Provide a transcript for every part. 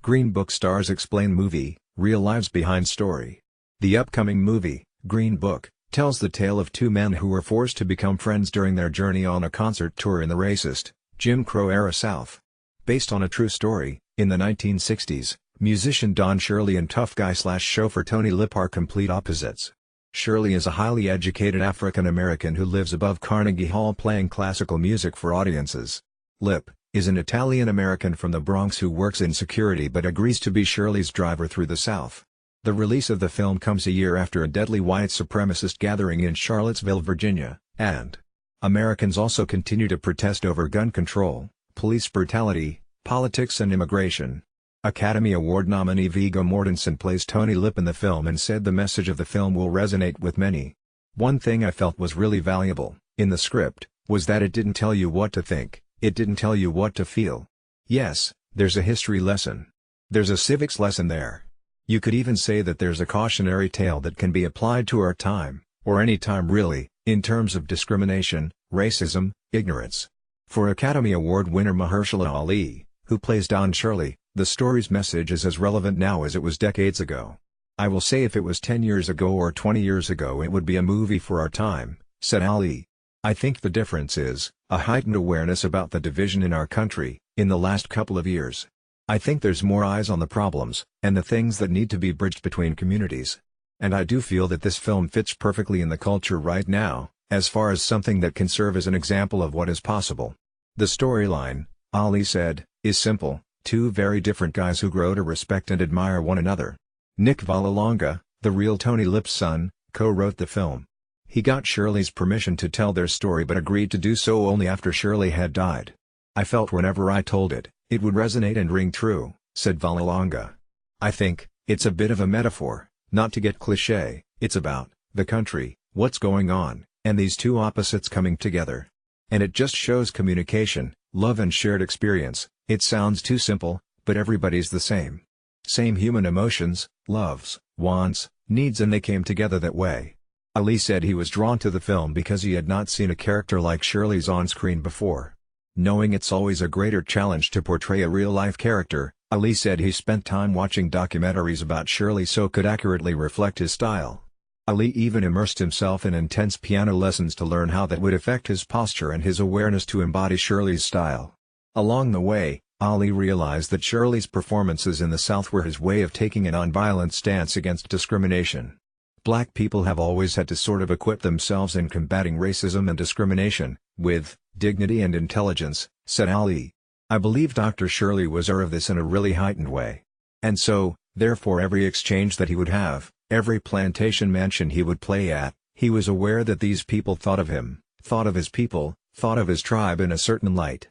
Green Book stars explain movie, real lives behind story. The upcoming movie, Green Book, tells the tale of two men who were forced to become friends during their journey on a concert tour in the racist, Jim Crow-era South. Based on a true story, in the 1960s, musician Don Shirley and tough guy/chauffeur Tony Lip are complete opposites. Shirley is a highly educated African-American who lives above Carnegie Hall playing classical music for audiences. Lip is an Italian-American from the Bronx who works in security but agrees to be Shirley's driver through the South. The release of the film comes a year after a deadly white supremacist gathering in Charlottesville, Virginia, and Americans also continue to protest over gun control, police brutality, politics and immigration. Academy Award nominee Viggo Mortensen plays Tony Lip in the film and said the message of the film will resonate with many. One thing I felt was really valuable, in the script, was that it didn't tell you what to think, it didn't tell you what to feel. Yes, there's a history lesson. There's a civics lesson there. You could even say that there's a cautionary tale that can be applied to our time, or any time really, in terms of discrimination, racism, ignorance. For Academy Award winner Mahershala Ali, who plays Don Shirley, the story's message is as relevant now as it was decades ago. I will say if it was 10 years ago or 20 years ago it would be a movie for our time, said Ali. I think the difference is a heightened awareness about the division in our country, in the last couple of years. I think there's more eyes on the problems, and the things that need to be bridged between communities. And I do feel that this film fits perfectly in the culture right now, as far as something that can serve as an example of what is possible. The storyline, Ali said, is simple. Two very different guys who grow to respect and admire one another. Nick Vallelonga, the real Tony Lip's son, co-wrote the film. He got Shirley's permission to tell their story but agreed to do so only after Shirley had died. I felt whenever I told it, it would resonate and ring true, said Vallelonga. I think, it's a bit of a metaphor, not to get cliché, it's about the country, what's going on, and these two opposites coming together. And it just shows communication, love and shared experience. It sounds too simple, but everybody's the same. Same human emotions, loves, wants, needs, and they came together that way. Ali said he was drawn to the film because he had not seen a character like Shirley's on screen before. Knowing it's always a greater challenge to portray a real-life character, Ali said he spent time watching documentaries about Shirley so could accurately reflect his style. Ali even immersed himself in intense piano lessons to learn how that would affect his posture and his awareness to embody Shirley's style. Along the way, Ali realized that Shirley's performances in the South were his way of taking a nonviolent stance against discrimination. Black people have always had to sort of equip themselves in combating racism and discrimination, with dignity and intelligence, said Ali. I believe Dr. Shirley was aware of this in a really heightened way. And so, therefore every exchange that he would have, every plantation mansion he would play at, he was aware that these people thought of him, thought of his people, thought of his tribe in a certain light.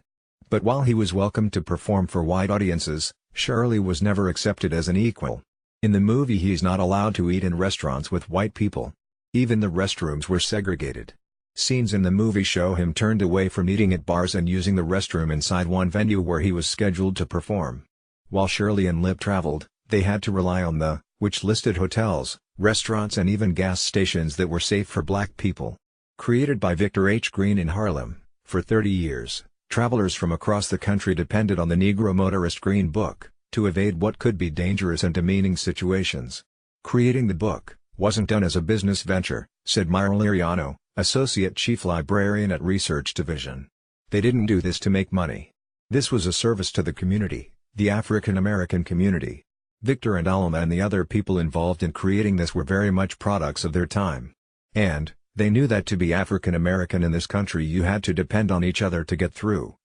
But while he was welcome to perform for white audiences, Shirley was never accepted as an equal. In the movie he's not allowed to eat in restaurants with white people. Even the restrooms were segregated. Scenes in the movie show him turned away from eating at bars and using the restroom inside one venue where he was scheduled to perform. While Shirley and Lip traveled, they had to rely on which listed hotels, restaurants and even gas stations that were safe for black people. Created by Victor H. Green in Harlem, for 30 years. Travelers from across the country depended on the Negro motorist Green Book, to evade what could be dangerous and demeaning situations. Creating the book wasn't done as a business venture, said Myra Liriano, Associate Chief Librarian at Research Division. They didn't do this to make money. This was a service to the community, the African American community. Victor and Alma and the other people involved in creating this were very much products of their time. And they knew that to be African American in this country you had to depend on each other to get through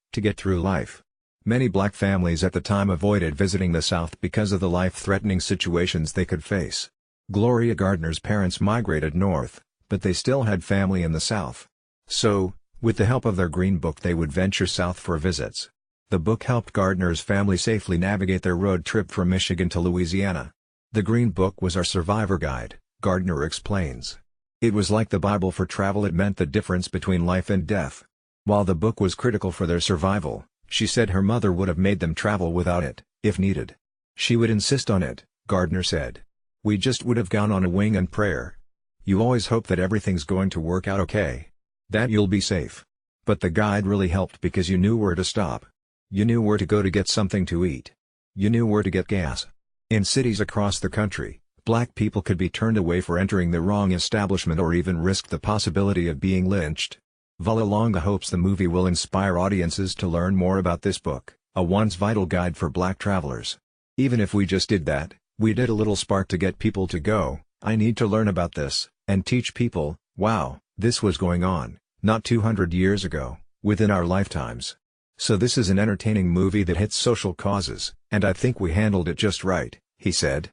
life. Many black families at the time avoided visiting the South because of the life-threatening situations they could face. Gloria Gardner's parents migrated north, but they still had family in the South. So, with the help of their Green Book they would venture south for visits. The book helped Gardner's family safely navigate their road trip from Michigan to Louisiana. The Green Book was our survivor guide, Gardner explains. It was like the Bible for travel. It meant the difference between life and death. While the book was critical for their survival, she said her mother would have made them travel without it, if needed. She would insist on it, Gardner said. We just would have gone on a wing and prayer. You always hope that everything's going to work out okay. That you'll be safe. But the guide really helped because you knew where to stop. You knew where to go to get something to eat. You knew where to get gas. In cities across the country, black people could be turned away for entering the wrong establishment or even risked the possibility of being lynched. Vallelonga hopes the movie will inspire audiences to learn more about this book, a once vital guide for black travelers. Even if we just did that, we did a little spark to get people to go, I need to learn about this, and teach people, wow, this was going on, not 200 years ago, within our lifetimes. So this is an entertaining movie that hits social causes, and I think we handled it just right, he said.